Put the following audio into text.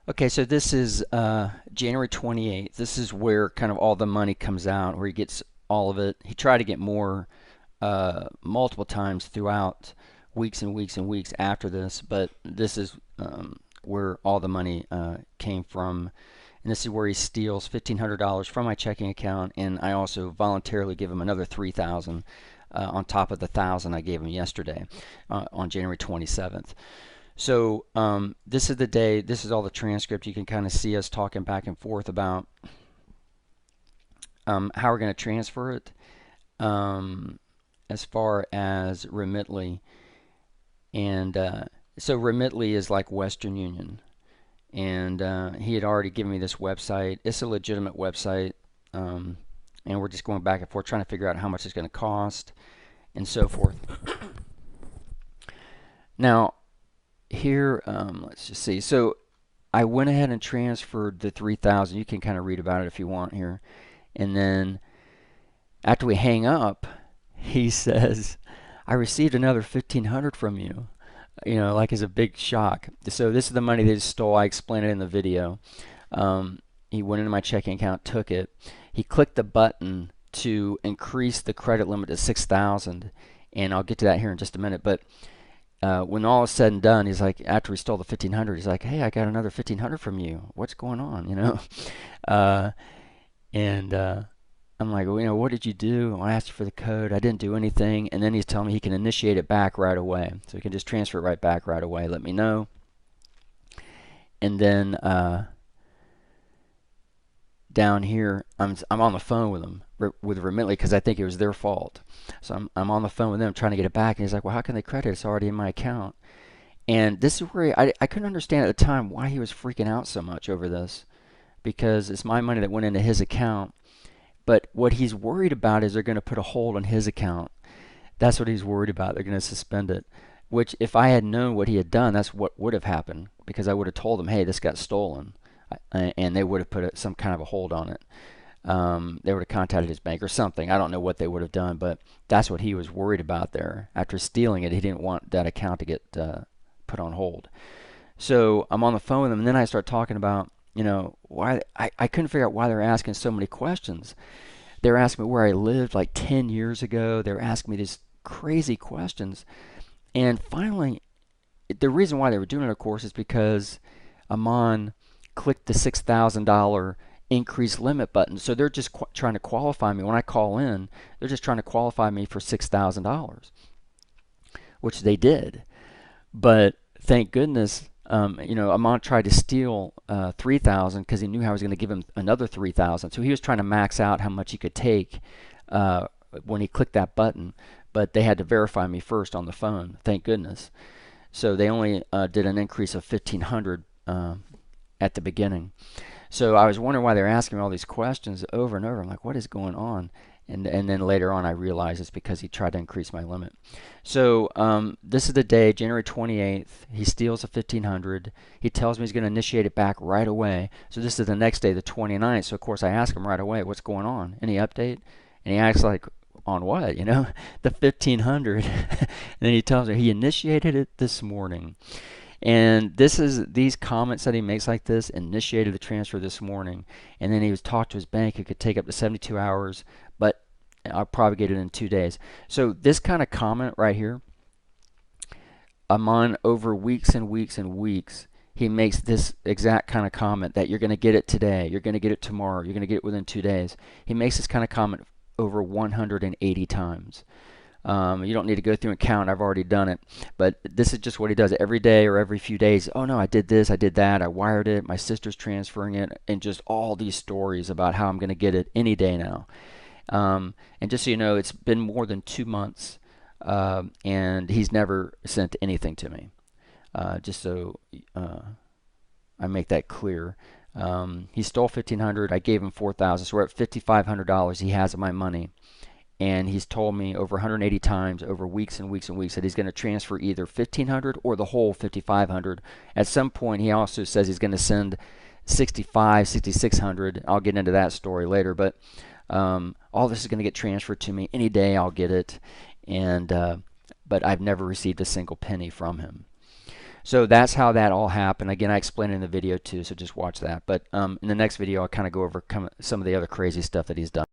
Okay, so this is January 28th. This is where kind of all the money comes out, where he gets all of it. He tried to get more multiple times throughout weeks and weeks and weeks after this, but this is where all the money came from. And this is where he steals $1,500 from my checking account, and I also voluntarily give him another $3,000 on top of the $1,000 I gave him yesterday on January 27th. So this is the day, this is all the transcript. You can kind of see us talking back and forth about how we're going to transfer it as far as Remitly. And so Remitly is like Western Union. And he had already given me this website. It's a legitimate website. And we're just going back and forth trying to figure out how much it's going to cost and so forth. Now, here, let's just see. So I went ahead and transferred the 3,000. You can kind of read about it if you want here. And then after we hang up, he says, I received another 1,500 from you. You know, like as a big shock. So this is the money they stole. I explained it in the video. He went into my checking account, took it. He clicked the button to increase the credit limit to 6,000, and I'll get to that here in just a minute. But when all is said and done, he's like, after he stole the 1,500, he's like, hey, I got another 1,500 from you. What's going on? You know, and I'm like, well, you know, what did you do? I asked you for the code. I didn't do anything. And then he's telling me he can initiate it back right away. So he can just transfer it right back right away. Let me know. And then down here, I'm on the phone with him, with Remitly, because I think it was their fault. So I'm on the phone with them trying to get it back. And he's like, well, how can they credit it? It's already in my account. And this is where I couldn't understand at the time why he was freaking out so much over this, because it's my money that went into his account. But what he's worried about is they're going to put a hold on his account. That's what he's worried about. They're going to suspend it. Which, if I had known what he had done, that's what would have happened. Because I would have told them, hey, this got stolen. And they would have put some kind of a hold on it. They would have contacted his bank or something. I don't know what they would have done, but that's what he was worried about there. After stealing it, he didn't want that account to get put on hold. So I'm on the phone with him, and then I start talking about, you know, why I couldn't figure out why they're asking so many questions. They're asking me where I lived like 10 years ago. They're asking me these crazy questions. And finally, the reason why they were doing it, of course, is because Amon clicked the $6,000 increase limit button. So they're just trying to qualify me. When I call in, they're just trying to qualify me for $6,000, which they did. But thank goodness, you know, Amon tried to steal 3,000 because he knew I was going to give him another 3,000. So he was trying to max out how much he could take when he clicked that button. But they had to verify me first on the phone. Thank goodness. So they only did an increase of 1,500 at the beginning. So I was wondering why they're asking me all these questions over and over. I'm like, what is going on? And then later on I realized it's because he tried to increase my limit. So this is the day, January 28th. He steals a 1,500. He tells me he's going to initiate it back right away. So this is the next day, the 29th. So of course I ask him right away, what's going on? Any update? And he acts like, on what? You know, the 1,500. And then he tells me he initiated it this morning. And these comments that he makes like this, initiated the transfer this morning, and then he was talked to his bank. It could take up to 72 hours, but I'll probably get it in 2 days. So this kind of comment right here, Amon, over weeks and weeks and weeks, he makes this exact kind of comment that you're going to get it today, you're going to get it tomorrow, you're going to get it within 2 days. He makes this kind of comment over 180 times. You don't need to go through and count. I've already done it. But this is just what he does every day or every few days. Oh, no, I did this. I did that. I wired it. My sister's transferring it. And just all these stories about how I'm going to get it any day now. And just so you know, it's been more than 2 months. And he's never sent anything to me. Just so I make that clear. He stole 1,500. I gave him 4,000. So we're at $5,500 he has of my money. And he's told me over 180 times over weeks and weeks and weeks that he's going to transfer either 1,500 or the whole 5,500. At some point, he also says he's going to send 6,600. I'll get into that story later, but all this is going to get transferred to me any day. I'll get it, and but I've never received a single penny from him. So that's how that all happened. Again, I explained it in the video too, so just watch that. But in the next video, I'll kind of go over some of the other crazy stuff that he's done.